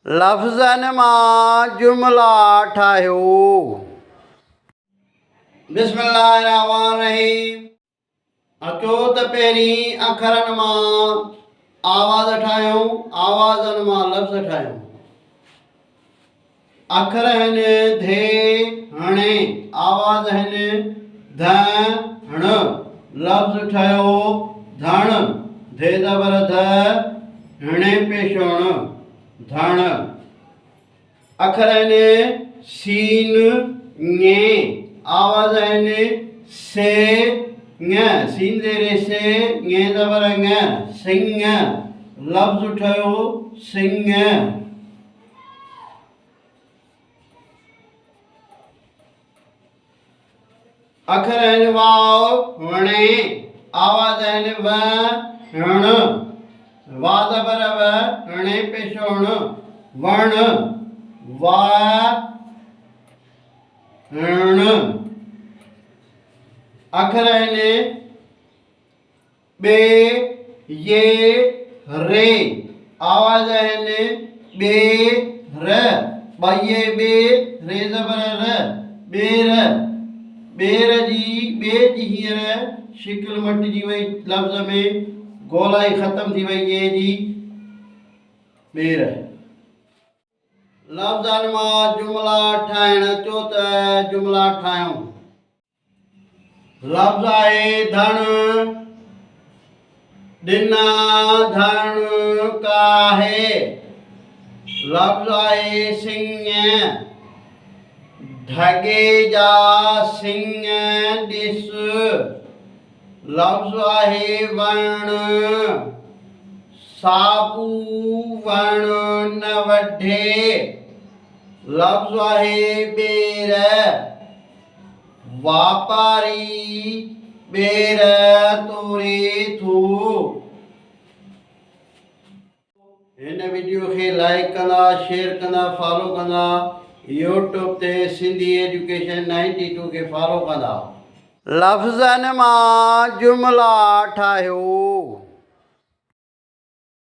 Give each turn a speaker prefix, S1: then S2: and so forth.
S1: लफ़्ज़नि मां जुमिला ठाहियो। बिस्मिल्लाहिर्रहमानिर्रहीम। अचो त पहिरीं अखरनि मां आवाज़ ठाहियूं, आवाज़नि मां लफ़्ज़ ठाहियूं। अखर आहिनि धे हणे, आवाज़ आहिनि ध हण, लफ़्ज़ ठहियो धण, धे ज़बर ध, हणे पेश हण, धण। अखर आहिनि सीन ञे, आवाज़ आहिनि से ङ, सीन ज़ेर से, ञे ज़बर ङ, सिंह, लफ़्ज़ ठहियो सिंह। अखर आहिनि वाव वणे, आवाज़ आहिनि व हण, वा ज़बर व, हणे पेश हण, वण, वा हण। अखर आहिनि ॿे ये रे, आवाज़ आहिनि ॿे र, ॿाईअ ॿे, रे ज़बर र, ॿेर, ॿेर जी ॿे जी हींअर शिकिल मटिजी वई, लफ़्ज़ में गोलाई ख़तम थी वई, ये जी ॿेर। लफ़्ज़नि मां जुमिला ठाहिण, अचो त जुमिला ठाहियूं। लफ़्ज़ आहे धण, ॾिना धण काहे। लफ़्ज़ आहे सिंह, ढगे जा सिंह ॾिस। लफ़्ज़ आहे वण, साबू वण न वढे। लफ़्ज़ आहे ॿेर, वापारी ॿेर तोरे थो। हिन वीडियो खे लाइक कंदा, शेयर कंदा, फॉलो कंदा। यूट्यूब ते सिंधी एजुकेशन 92 खे फॉलो कंदा। लफ़्ज़नि मां जुमिला ठाहियो।